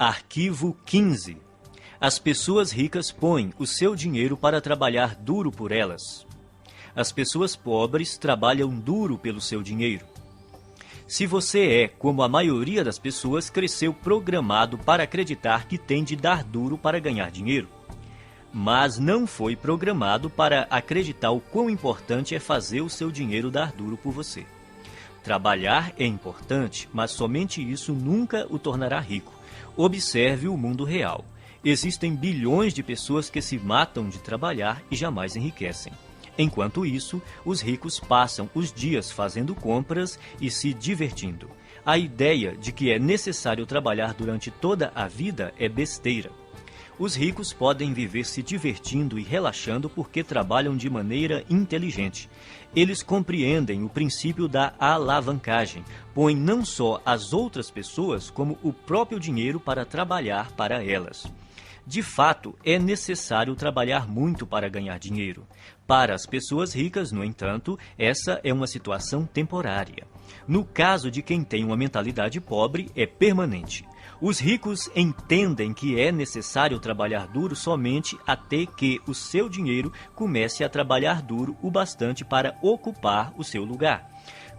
Arquivo 15. As pessoas ricas põem o seu dinheiro para trabalhar duro por elas. As pessoas pobres trabalham duro pelo seu dinheiro. Se você é, como a maioria das pessoas, cresceu programado para acreditar que tem de dar duro para ganhar dinheiro, mas não foi programado para acreditar o quão importante é fazer o seu dinheiro dar duro por você. Trabalhar é importante, mas somente isso nunca o tornará rico. Observe o mundo real. Existem bilhões de pessoas que se matam de trabalhar e jamais enriquecem. Enquanto isso, os ricos passam os dias fazendo compras e se divertindo. A ideia de que é necessário trabalhar durante toda a vida é besteira. Os ricos podem viver se divertindo e relaxando porque trabalham de maneira inteligente. Eles compreendem o princípio da alavancagem, põem não só as outras pessoas, como o próprio dinheiro para trabalhar para elas. De fato, é necessário trabalhar muito para ganhar dinheiro. Para as pessoas ricas, no entanto, essa é uma situação temporária. No caso de quem tem uma mentalidade pobre, é permanente. Os ricos entendem que é necessário trabalhar duro somente até que o seu dinheiro comece a trabalhar duro o bastante para ocupar o seu lugar.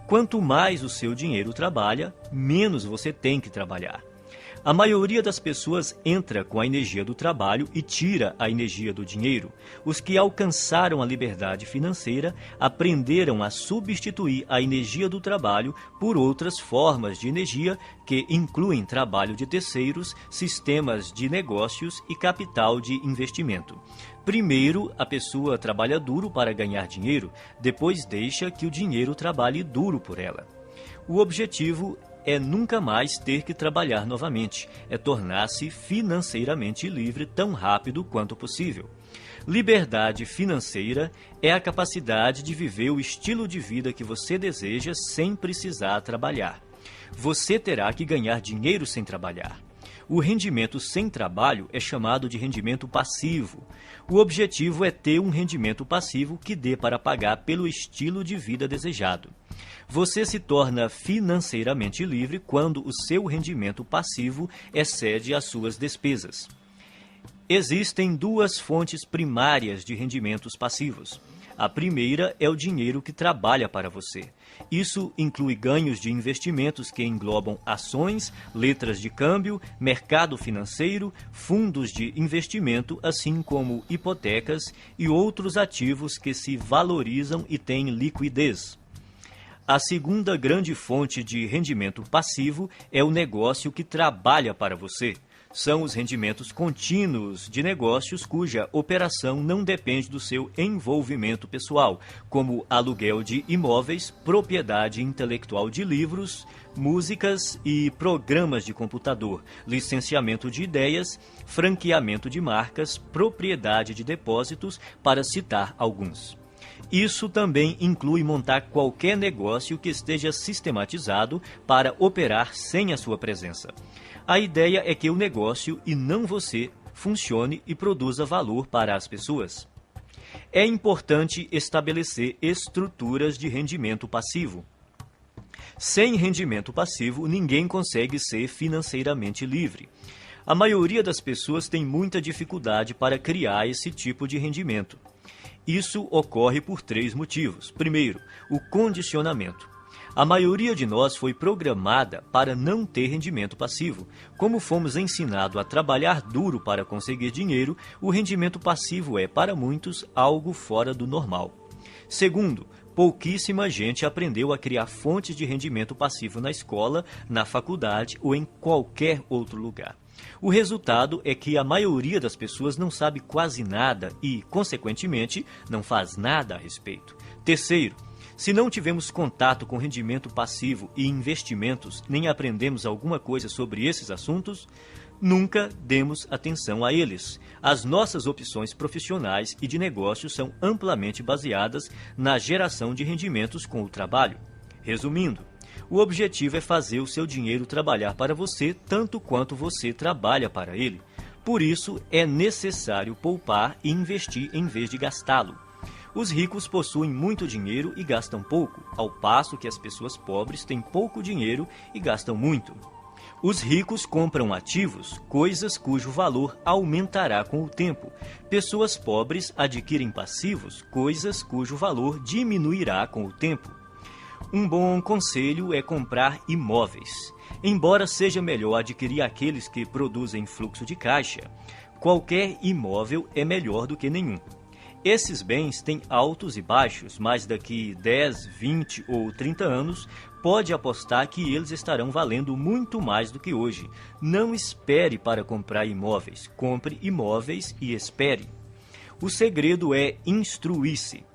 Quanto mais o seu dinheiro trabalha, menos você tem que trabalhar. A maioria das pessoas entra com a energia do trabalho e tira a energia do dinheiro. Os que alcançaram a liberdade financeira aprenderam a substituir a energia do trabalho por outras formas de energia que incluem trabalho de terceiros, sistemas de negócios e capital de investimento. Primeiro, a pessoa trabalha duro para ganhar dinheiro, depois deixa que o dinheiro trabalhe duro por ela. O objetivo é nunca mais ter que trabalhar novamente, é tornar-se financeiramente livre tão rápido quanto possível. Liberdade financeira é a capacidade de viver o estilo de vida que você deseja sem precisar trabalhar. Você terá que ganhar dinheiro sem trabalhar. O rendimento sem trabalho é chamado de rendimento passivo. O objetivo é ter um rendimento passivo que dê para pagar pelo estilo de vida desejado. Você se torna financeiramente livre quando o seu rendimento passivo excede as suas despesas. Existem duas fontes primárias de rendimentos passivos. A primeira é o dinheiro que trabalha para você. Isso inclui ganhos de investimentos que englobam ações, letras de câmbio, mercado financeiro, fundos de investimento, assim como hipotecas e outros ativos que se valorizam e têm liquidez. A segunda grande fonte de rendimento passivo é o negócio que trabalha para você. São os rendimentos contínuos de negócios cuja operação não depende do seu envolvimento pessoal, como aluguel de imóveis, propriedade intelectual de livros, músicas e programas de computador, licenciamento de ideias, franqueamento de marcas, propriedade de depósitos, para citar alguns. Isso também inclui montar qualquer negócio que esteja sistematizado para operar sem a sua presença. A ideia é que o negócio, e não você, funcione e produza valor para as pessoas. É importante estabelecer estruturas de rendimento passivo. Sem rendimento passivo, ninguém consegue ser financeiramente livre. A maioria das pessoas tem muita dificuldade para criar esse tipo de rendimento. Isso ocorre por 3 motivos. Primeiro, o condicionamento. A maioria de nós foi programada para não ter rendimento passivo. Como fomos ensinados a trabalhar duro para conseguir dinheiro, o rendimento passivo é, para muitos, algo fora do normal. Segundo, pouquíssima gente aprendeu a criar fontes de rendimento passivo na escola, na faculdade ou em qualquer outro lugar. O resultado é que a maioria das pessoas não sabe quase nada e, consequentemente, não faz nada a respeito. Terceiro, se não tivemos contato com rendimento passivo e investimentos, nem aprendemos alguma coisa sobre esses assuntos, nunca demos atenção a eles. As nossas opções profissionais e de negócios são amplamente baseadas na geração de rendimentos com o trabalho. Resumindo, o objetivo é fazer o seu dinheiro trabalhar para você tanto quanto você trabalha para ele. Por isso, é necessário poupar e investir em vez de gastá-lo. Os ricos possuem muito dinheiro e gastam pouco, ao passo que as pessoas pobres têm pouco dinheiro e gastam muito. Os ricos compram ativos, coisas cujo valor aumentará com o tempo. Pessoas pobres adquirem passivos, coisas cujo valor diminuirá com o tempo. Um bom conselho é comprar imóveis. Embora seja melhor adquirir aqueles que produzem fluxo de caixa, qualquer imóvel é melhor do que nenhum. Esses bens têm altos e baixos, mas daqui 10, 20 ou 30 anos, pode apostar que eles estarão valendo muito mais do que hoje. Não espere para comprar imóveis. Compre imóveis e espere. O segredo é instruir-se.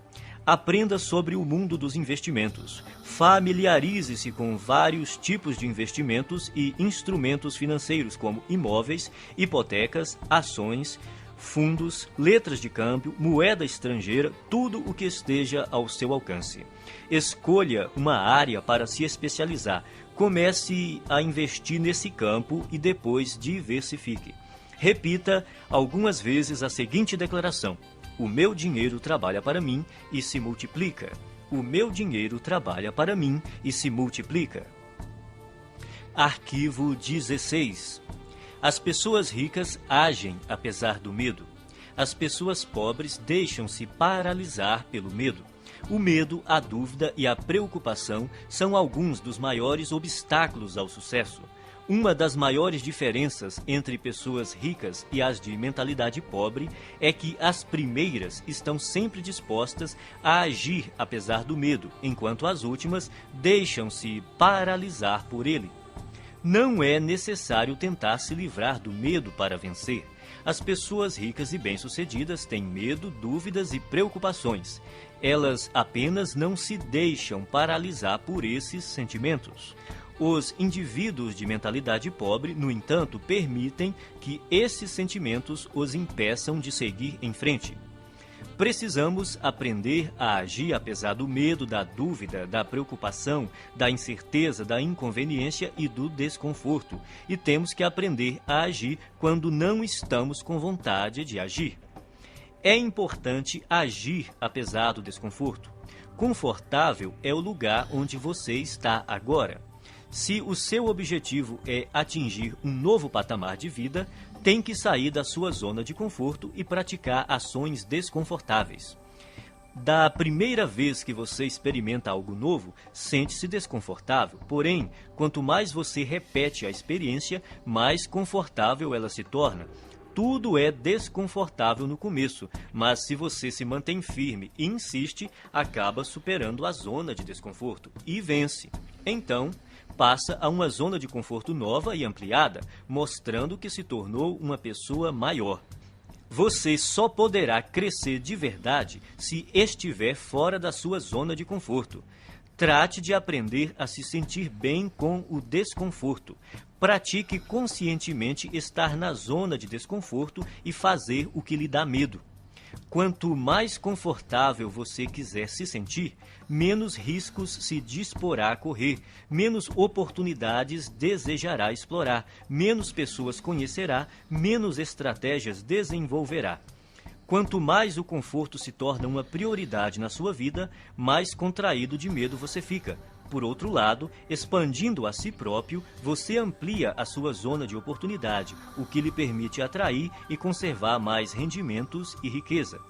Aprenda sobre o mundo dos investimentos. Familiarize-se com vários tipos de investimentos e instrumentos financeiros, como imóveis, hipotecas, ações, fundos, letras de câmbio, moeda estrangeira, tudo o que esteja ao seu alcance. Escolha uma área para se especializar. Comece a investir nesse campo e depois diversifique. Repita algumas vezes a seguinte declaração: o meu dinheiro trabalha para mim e se multiplica. O meu dinheiro trabalha para mim e se multiplica. Arquivo 16. As pessoas ricas agem apesar do medo. As pessoas pobres deixam-se paralisar pelo medo. O medo, a dúvida e a preocupação são alguns dos maiores obstáculos ao sucesso. Uma das maiores diferenças entre pessoas ricas e as de mentalidade pobre é que as primeiras estão sempre dispostas a agir apesar do medo, enquanto as últimas deixam-se paralisar por ele. Não é necessário tentar se livrar do medo para vencer. As pessoas ricas e bem-sucedidas têm medo, dúvidas e preocupações. Elas apenas não se deixam paralisar por esses sentimentos. Os indivíduos de mentalidade pobre, no entanto, permitem que esses sentimentos os impeçam de seguir em frente. Precisamos aprender a agir apesar do medo, da dúvida, da preocupação, da incerteza, da inconveniência e do desconforto. E temos que aprender a agir quando não estamos com vontade de agir. É importante agir apesar do desconforto. Confortável é o lugar onde você está agora. Se o seu objetivo é atingir um novo patamar de vida, tem que sair da sua zona de conforto e praticar ações desconfortáveis. Da primeira vez que você experimenta algo novo, sente-se desconfortável. Porém, quanto mais você repete a experiência, mais confortável ela se torna. Tudo é desconfortável no começo, mas se você se mantém firme e insiste, acaba superando a zona de desconforto e vence. Então, passa a uma zona de conforto nova e ampliada, mostrando que se tornou uma pessoa maior. Você só poderá crescer de verdade se estiver fora da sua zona de conforto. Trate de aprender a se sentir bem com o desconforto. Pratique conscientemente estar na zona de desconforto e fazer o que lhe dá medo. Quanto mais confortável você quiser se sentir, menos riscos se disporá a correr, menos oportunidades desejará explorar, menos pessoas conhecerá, menos estratégias desenvolverá. Quanto mais o conforto se torna uma prioridade na sua vida, mais contraído de medo você fica. Por outro lado, expandindo a si próprio, você amplia a sua zona de oportunidade, o que lhe permite atrair e conservar mais rendimentos e riqueza.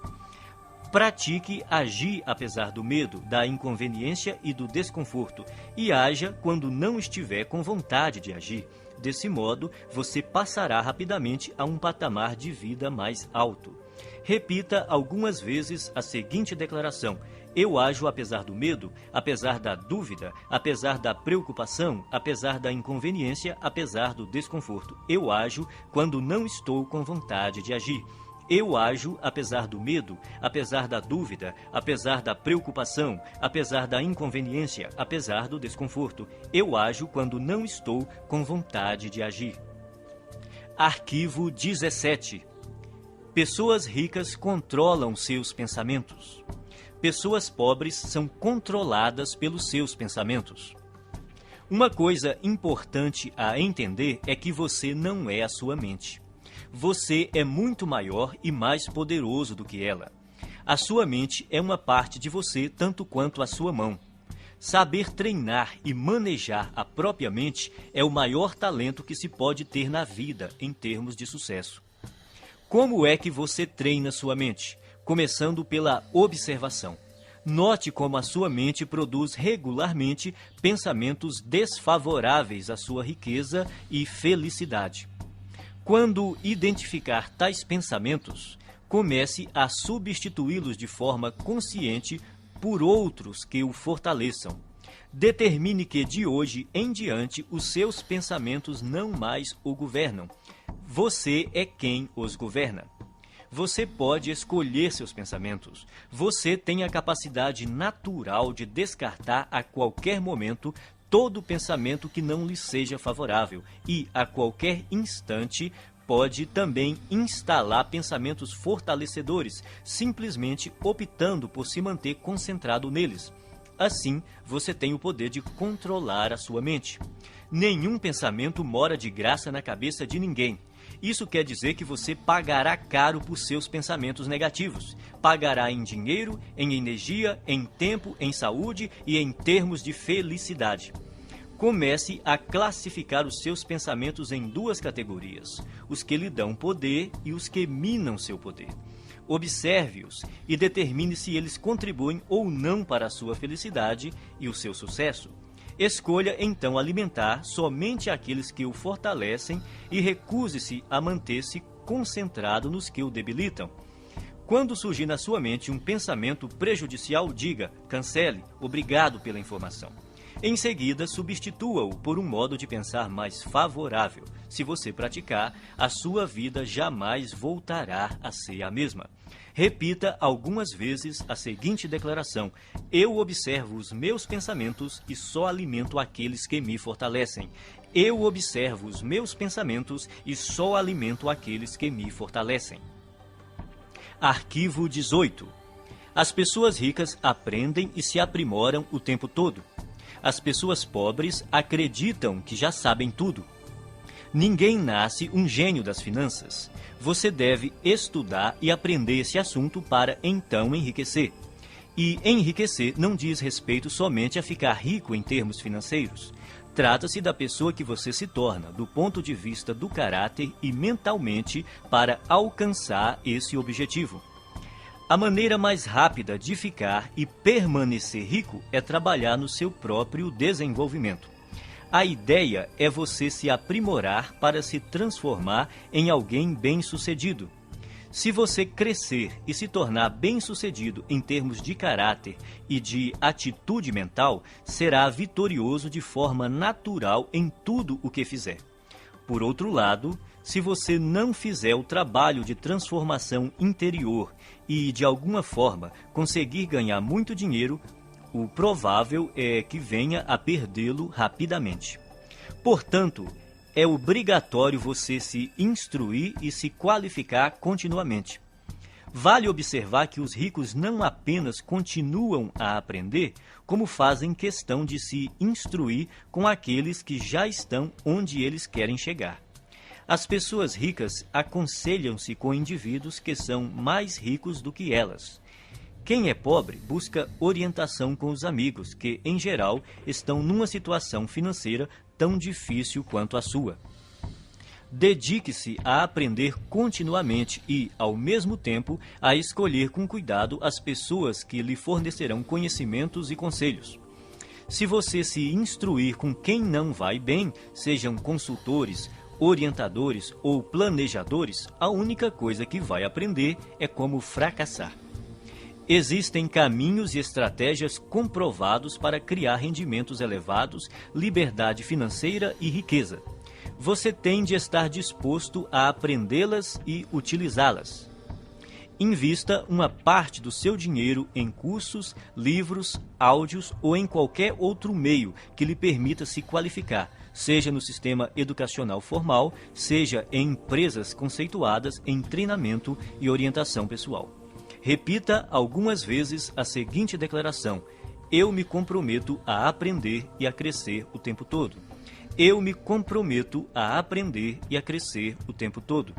Pratique agir apesar do medo, da inconveniência e do desconforto, e haja quando não estiver com vontade de agir. Desse modo, você passará rapidamente a um patamar de vida mais alto. Repita algumas vezes a seguinte declaração: eu ajo apesar do medo, apesar da dúvida, apesar da preocupação, apesar da inconveniência, apesar do desconforto. Eu ajo quando não estou com vontade de agir. Eu ajo apesar do medo, apesar da dúvida, apesar da preocupação, apesar da inconveniência, apesar do desconforto. Eu ajo quando não estou com vontade de agir. Arquivo 17. Pessoas ricas controlam seus pensamentos. Pessoas pobres são controladas pelos seus pensamentos. Uma coisa importante a entender é que você não é a sua mente. Você é muito maior e mais poderoso do que ela. A sua mente é uma parte de você tanto quanto a sua mão. Saber treinar e manejar a própria mente é o maior talento que se pode ter na vida em termos de sucesso. Como é que você treina sua mente? Começando pela observação. Note como a sua mente produz regularmente pensamentos desfavoráveis à sua riqueza e felicidade. Quando identificar tais pensamentos, comece a substituí-los de forma consciente por outros que o fortaleçam. Determine que de hoje em diante os seus pensamentos não mais o governam. Você é quem os governa. Você pode escolher seus pensamentos. Você tem a capacidade natural de descartar a qualquer momento todo pensamento que não lhe seja favorável e, a qualquer instante, pode também instalar pensamentos fortalecedores, simplesmente optando por se manter concentrado neles. Assim, você tem o poder de controlar a sua mente. Nenhum pensamento mora de graça na cabeça de ninguém. Isso quer dizer que você pagará caro por seus pensamentos negativos. Pagará em dinheiro, em energia, em tempo, em saúde e em termos de felicidade. Comece a classificar os seus pensamentos em duas categorias: os que lhe dão poder e os que minam seu poder. Observe-os e determine se eles contribuem ou não para a sua felicidade e o seu sucesso. Escolha, então, alimentar somente aqueles que o fortalecem e recuse-se a manter-se concentrado nos que o debilitam. Quando surgir na sua mente um pensamento prejudicial, diga: cancele, obrigado pela informação. Em seguida, substitua-o por um modo de pensar mais favorável. Se você praticar, a sua vida jamais voltará a ser a mesma. Repita algumas vezes a seguinte declaração: eu observo os meus pensamentos e só alimento aqueles que me fortalecem. Eu observo os meus pensamentos e só alimento aqueles que me fortalecem. Arquivo 18. As pessoas ricas aprendem e se aprimoram o tempo todo. As pessoas pobres acreditam que já sabem tudo. Ninguém nasce um gênio das finanças. Você deve estudar e aprender esse assunto para então enriquecer. E enriquecer não diz respeito somente a ficar rico em termos financeiros. Trata-se da pessoa que você se torna, do ponto de vista do caráter e mentalmente, para alcançar esse objetivo. A maneira mais rápida de ficar e permanecer rico é trabalhar no seu próprio desenvolvimento. A ideia é você se aprimorar para se transformar em alguém bem-sucedido. Se você crescer e se tornar bem-sucedido em termos de caráter e de atitude mental, será vitorioso de forma natural em tudo o que fizer. Por outro lado, se você não fizer o trabalho de transformação interior e, de alguma forma, conseguir ganhar muito dinheiro, o provável é que venha a perdê-lo rapidamente. Portanto, é obrigatório você se instruir e se qualificar continuamente. Vale observar que os ricos não apenas continuam a aprender, como fazem questão de se instruir com aqueles que já estão onde eles querem chegar. As pessoas ricas aconselham-se com indivíduos que são mais ricos do que elas. Quem é pobre busca orientação com os amigos, que, em geral, estão numa situação financeira tão difícil quanto a sua. Dedique-se a aprender continuamente e, ao mesmo tempo, a escolher com cuidado as pessoas que lhe fornecerão conhecimentos e conselhos. Se você se instruir com quem não vai bem, sejam consultores, orientadores ou planejadores, a única coisa que vai aprender é como fracassar. Existem caminhos e estratégias comprovados para criar rendimentos elevados, liberdade financeira e riqueza. Você tem de estar disposto a aprendê-las e utilizá-las. Invista uma parte do seu dinheiro em cursos, livros, áudios ou em qualquer outro meio que lhe permita se qualificar, seja no sistema educacional formal, seja em empresas conceituadas em treinamento e orientação pessoal. Repita algumas vezes a seguinte declaração: eu me comprometo a aprender e a crescer o tempo todo. Eu me comprometo a aprender e a crescer o tempo todo.